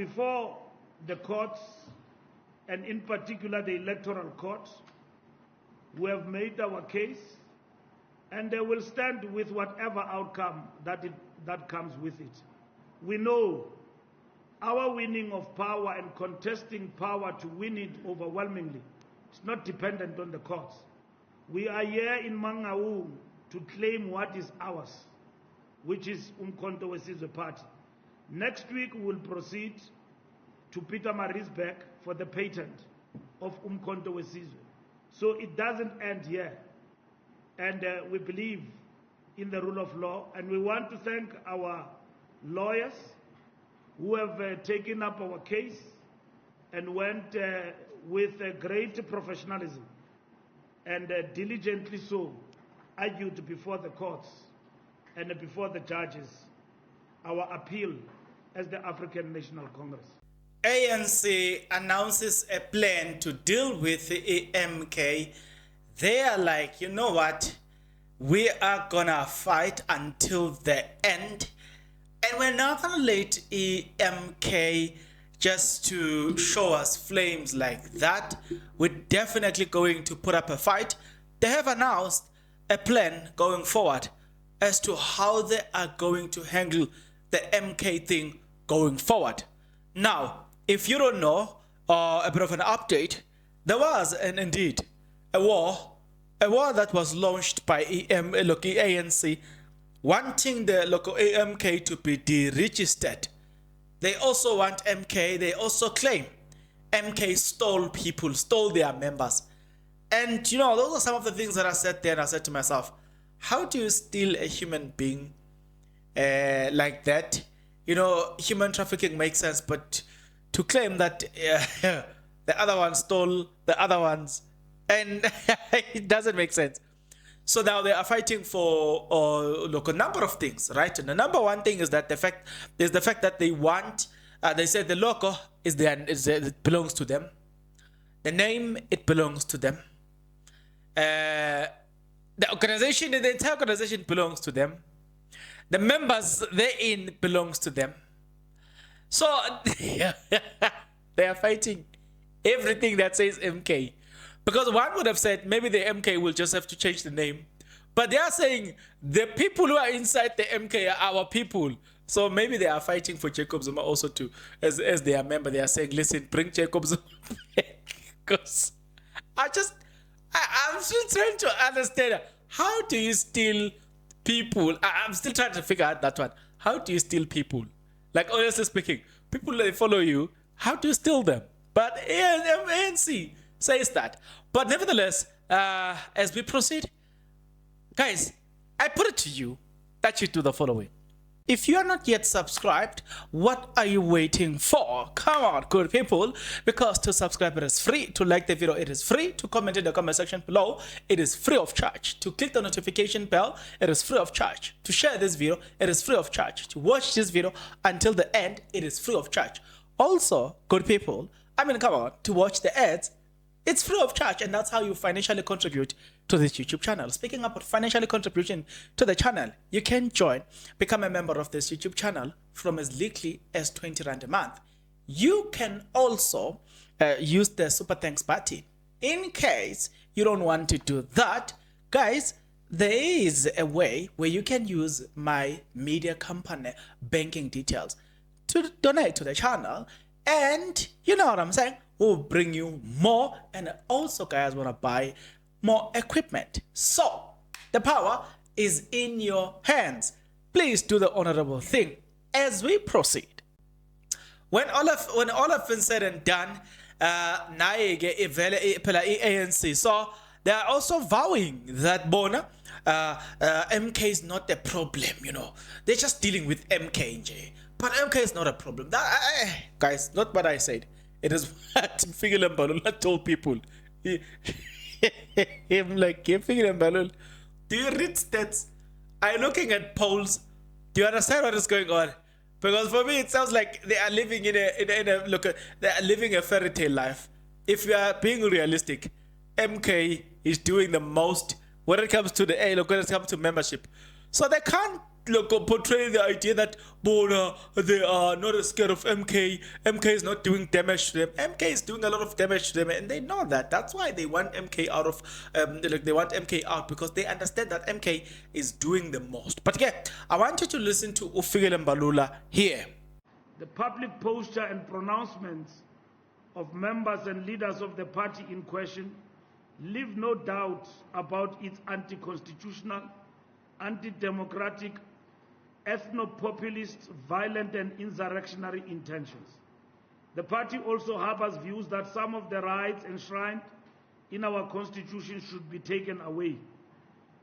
before the courts, and in particular the Electoral Court. We have made our case, and they will stand with whatever outcome that comes with it. We know our winning of power and contesting power to win it overwhelmingly, it's not dependent on the courts. We are here in Mangaung to claim what is ours, which is Umkhonto weSizwe Party. Next week we will proceed to Pietermaritzburg for the patent of Umkhonto weSizwe. So it doesn't end here. And we believe in the rule of law, and we want to thank our lawyers who have taken up our case and went with great professionalism and diligently so argued before the courts and before the judges our appeal as the African National Congress. ANC announces a plan to deal with the MK. They are like, you know what? We are gonna fight until the end. And we're not gonna let EMK just to show us flames like that. We're definitely going to put up a fight. They have announced a plan going forward as to how they are going to handle the MK thing going forward. Now, if you don't know, a bit of an update, there was indeed a war that was launched by ANC, wanting the local AMK to be deregistered. They also want MK, they also claim MK stole their members. And you know, those are some of the things that I said there, and I said to myself, how do you steal a human being like that? You know, human trafficking makes sense, but to claim that the other one stole the other ones, and it doesn't make sense. So now they are fighting for a number of things, right? And the number one thing is that the fact that they want, they say the logo it belongs to them. The name, it belongs to them. The organization, the entire organization belongs to them. The members therein belongs to them. So they are fighting everything that says MK. Because one would have said maybe the MK will just have to change the name. But they are saying the people who are inside the MK are our people. So maybe they are fighting for Jacob Zuma also too. As their member, they are saying, listen, bring Jacob Zuma back. Because I'm still trying to understand, how do you steal people? I'm still trying to figure out that one. How do you steal people? Like, honestly speaking, people that follow you, how do you steal them? But ANC says that. But nevertheless, as we proceed, guys, I put it to you that you do the following. If you are not yet subscribed, what are you waiting for? Come on, good people, because to subscribe it is free. To like the video, it is free. To comment in the comment section below, it is free of charge. To click the notification bell, it is free of charge. To share this video, it is free of charge. To watch this video until the end, it is free of charge. Also, good people, come on, to watch the ads, it's free of charge, and that's how you financially contribute to this YouTube channel. Speaking about financially contribution to the channel, you can become a member of this YouTube channel from as little as 20 Rand a month. You can also use the Super Thanks button. In case you don't want to do that, guys, there is a way where you can use my media company banking details to donate to the channel, and you know what I'm saying, we'll bring you more, and also guys want to buy more equipment. So the power is in your hands. Please do the honorable thing as we proceed. When all of been said and done, ANC, so they are also vowing that Bona MK is not a problem, you know. They're just dealing with MK. But MK is not a problem. Guys, not what I said. It is what Figilem Balula told people. I'm like, Figilem Balula, do you read stats? Are you looking at polls? Do you understand what is going on? Because for me, it sounds like they are living they are living a fairy tale life. If you are being realistic, MK is doing the most when it comes to when it comes to membership. So they can't portray the idea that Bona, they are not scared of MK. MK is not doing damage to them. MK is doing a lot of damage to them, and they know that. That's why they want MK out of, they want MK out, because they understand that MK is doing the most. But yeah, I want you to listen to Ufigile Mbalula here. The public posture and pronouncements of members and leaders of the party in question leave no doubt about its anti-constitutional, anti-democratic, ethno-populist, violent and insurrectionary intentions. The party also harbors views that some of the rights enshrined in our constitution should be taken away.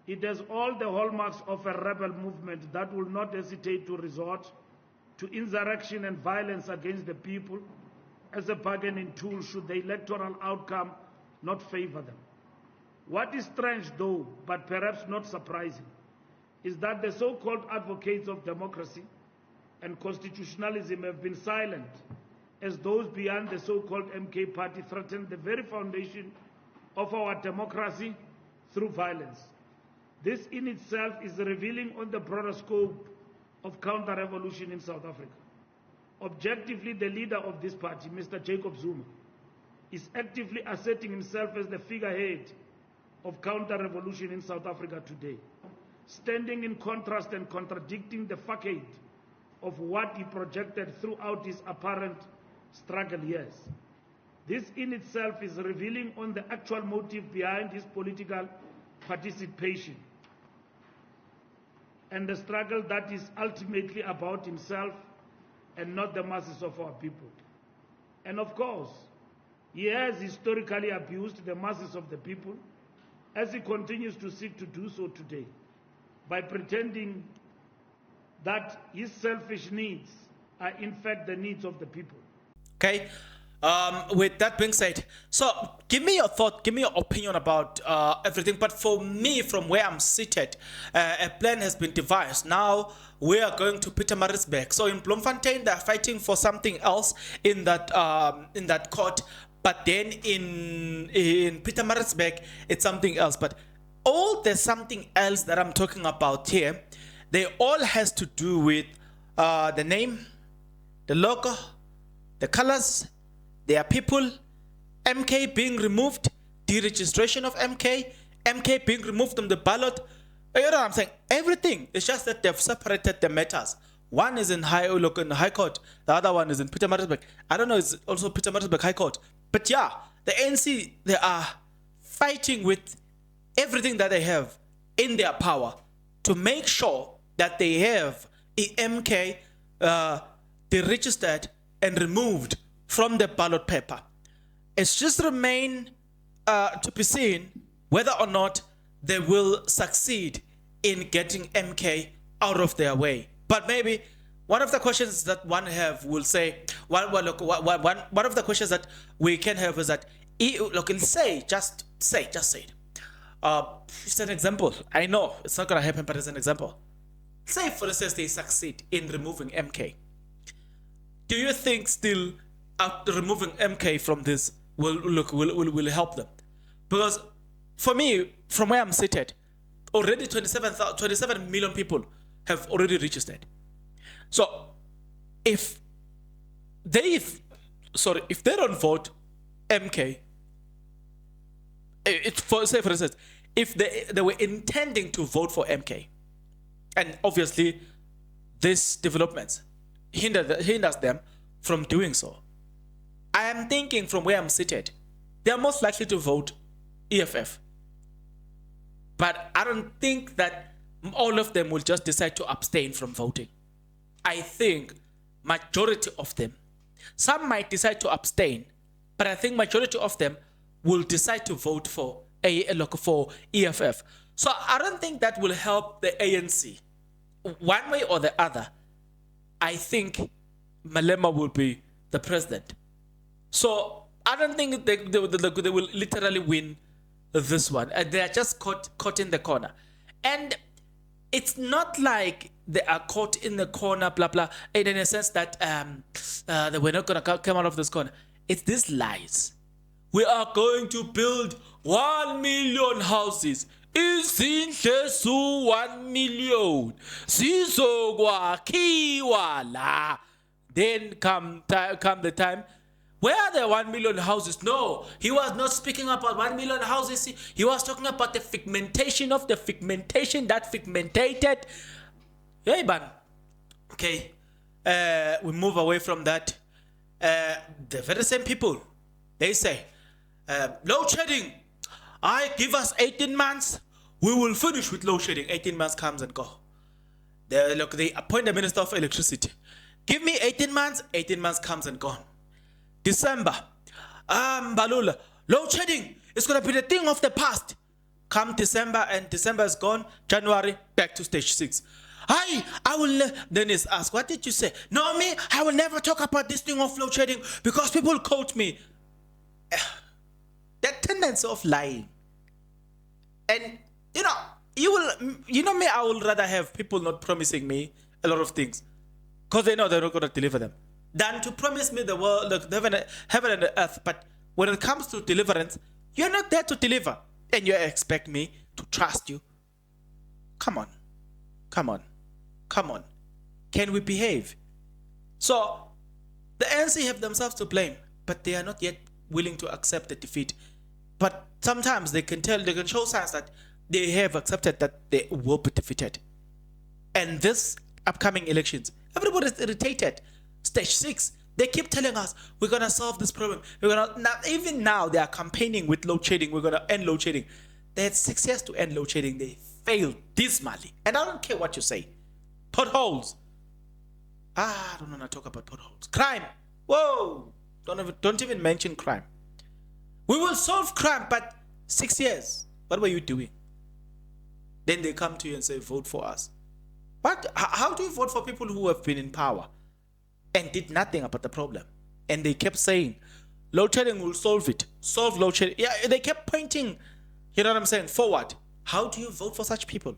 It has all the hallmarks of a rebel movement that will not hesitate to resort to insurrection and violence against the people as a bargaining tool should the electoral outcome not favor them. What is strange, though, but perhaps not surprising, is that the so-called advocates of democracy and constitutionalism have been silent as those beyond the so-called MK party threaten the very foundation of our democracy through violence. This in itself is revealing on the broader scope of counter-revolution in South Africa. Objectively, the leader of this party, Mr. Jacob Zuma, is actively asserting himself as the figurehead of counter-revolution in South Africa today, standing in contrast and contradicting the facade of what he projected throughout his apparent struggle years. This in itself is revealing on the actual motive behind his political participation and the struggle that is ultimately about himself and not the masses of our people. And of course, he has historically abused the masses of the people, as he continues to seek to do so today, by pretending that his selfish needs are in fact the needs of the people. Okay, with that being said, so give me your thought, give me your opinion about everything. But for me, from where I'm seated, a plan has been devised. Now we are going to Pietermaritzburg. So in Bloemfontein, they're fighting for something else in that court. But then in Pietermaritzburg, it's something else. But all the something else that I'm talking about here, they all has to do with the name, the logo, the colors, their people, MK being removed, deregistration of MK, MK being removed from the ballot. You know what I'm saying? Everything. It's just that they've separated the matters. One is in High Court, the other one is in Pietermaritzburg. I don't know, it's also Pietermaritzburg High Court. But yeah, the ANC, they are fighting with everything that they have in their power to make sure that they have MK deregistered and removed from the ballot paper. It's just remain to be seen whether or not they will succeed in getting MK out of their way. But maybe one of the questions that one have will say, one of the questions that we can have is that, look, just say it. It's an example. I know it's not going to happen, but it's an example. Say, for instance, they succeed in removing MK. Do you think still removing MK from this will help them? Because for me, from where I'm seated, already 27 million people have already registered. So if they don't vote MK, for instance, if they were intending to vote for MK, and obviously this developments hinders them from doing so, I am thinking from where I'm seated, they are most likely to vote EFF. But I don't think that all of them will just decide to abstain from voting. I think majority of them, some might decide to abstain, but I think majority of them will decide to vote for EFF. So I don't think that will help the ANC. One way or the other, I think Malema will be the president. So I don't think they will literally win this one. They are just caught in the corner. And it's not like they are caught in the corner, blah, blah, in a sense that they were not going to come out of this corner. It's these lies. We are going to build 1 million houses izindle su-1 million zizokwakhiwa la. Then come the time, where are the 1 million houses? No, he was not speaking about 1 million houses. He was talking about the figmentation of the figmentation that figmentated. Hey, man. Okay, we move away from that. The very same people, they say, load shedding. Give us 18 months. We will finish with load shedding. 18 months comes and go. They appoint the Minister of Electricity. Give me 18 months. 18 months comes and gone. December. Balula. Load shedding. It's going to be the thing of the past. Come December, and December is gone. January, back to stage 6. I will. Then it's asked, what did you say? No, me, I will never talk about this thing of load shedding because people quote me. That tendency of lying. And, you know me, I would rather have people not promising me a lot of things because they know they're not going to deliver them than to promise me the world, the heaven and the earth. But when it comes to deliverance, you're not there to deliver. And you expect me to trust you. Come on. Can we behave? So, the ANC have themselves to blame, but they are not yet willing to accept the defeat. But sometimes they can show signs that they have accepted that they will be defeated. And this upcoming elections, everybody is irritated. Stage 6, they keep telling us, we're going to solve this problem. Even now, they are campaigning with load shedding. We're going to end load shedding. They had 6 years to end load shedding. They failed dismally. And I don't care what you say. Potholes. I don't want to talk about potholes. Crime. Whoa. Don't even mention crime. We will solve crime, but 6 years. What were you doing? Then they come to you and say, vote for us. But how do you vote for people who have been in power and did nothing about the problem? And they kept saying, load shedding will solve it. Solve load shedding. Yeah, they kept pointing, you know what I'm saying, forward. How do you vote for such people?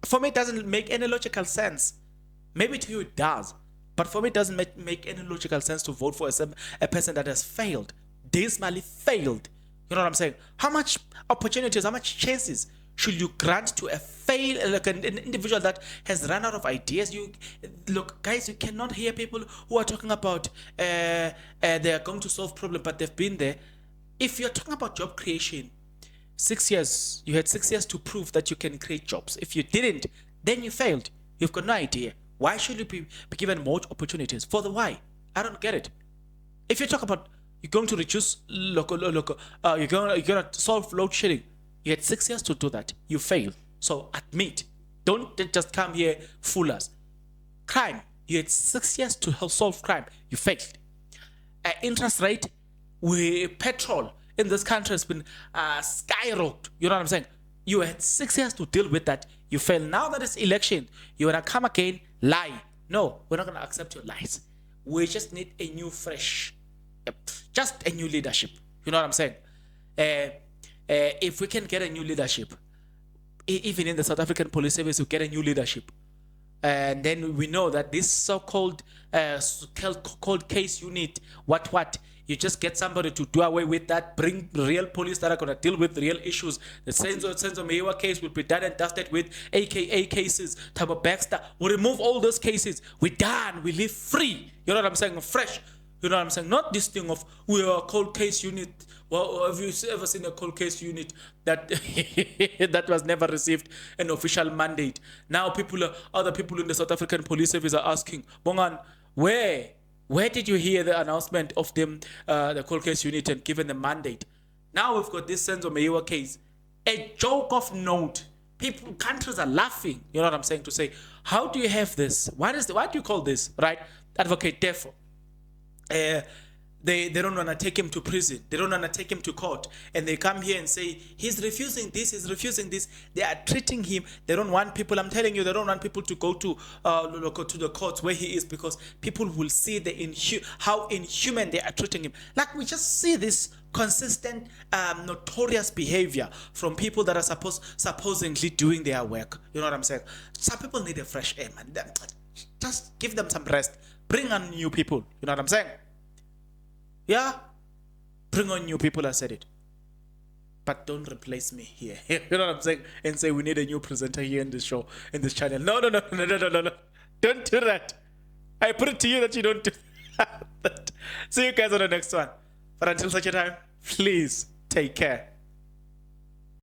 For me, it doesn't make any logical sense. Maybe to you it does. But for me, it doesn't make any logical sense to vote for a person that has failed. Dismally failed. You know what I'm saying? How much opportunities, how much chances should you grant to an individual that has run out of ideas? Look, guys, you cannot hear people who are talking about they are going to solve problem, but they've been there. If you're talking about job creation, 6 years, you had 6 years to prove that you can create jobs. If you didn't, then you failed. You've got no idea. Why should you be given more opportunities? For the why? I don't get it. If you talk about you're going to reduce you're going to solve load shedding, you had 6 years to do that. You failed. So admit. Don't just come here fool us. Crime. You had 6 years to solve crime. You failed. Interest rate, petrol in this country has been skyrocketed. You know what I'm saying? You had 6 years to deal with that. You failed. Now that it's election, you want to come again, lie. No, we're not going to accept your lies. We just need a new, fresh, just a new leadership. You know what I'm saying? If we can get a new leadership, even in the South African Police Service, we get a new leadership. And then we know that this so-called cold case unit, you just get somebody to do away with that, bring real police that are going to deal with real issues. The Senzo Mewa case will be done and dusted with, AKA cases, Tabo Baxter. We'll remove all those cases. We're done. We live free. You know what I'm saying? Fresh. You know what I'm saying? Not this thing of we are a cold case unit. Well, have you ever seen a cold case unit that that was never received an official mandate? Now other people in the South African Police Service are asking, Bongan, where did you hear the announcement of them, the cold case unit, and given the mandate? Now we've got this Senzo Mewa case, a joke of note. Countries are laughing. You know what I'm saying? To say, how do you have this? Why do you call this, right? Advocate therefore. They don't want to take him to prison. They don't want to take him to court. And they come here and say, he's refusing this, he's refusing this. They are treating him. They don't want people, I'm telling you, they don't want people to go to the courts where he is, because people will see how inhuman they are treating him. Like, we just see this consistent, notorious behavior from people that are supposedly doing their work. You know what I'm saying? Some people need a fresh air, man. Just give them some rest. Bring on new people. You know what I'm saying? Yeah? Bring on new people, I said it. but don't replace me here. You know what I'm saying? And say we need a new presenter here in this show, in this channel. No. Don't do that. I put it to you that you don't do that. See you guys on the next one. But until such a time, please take care.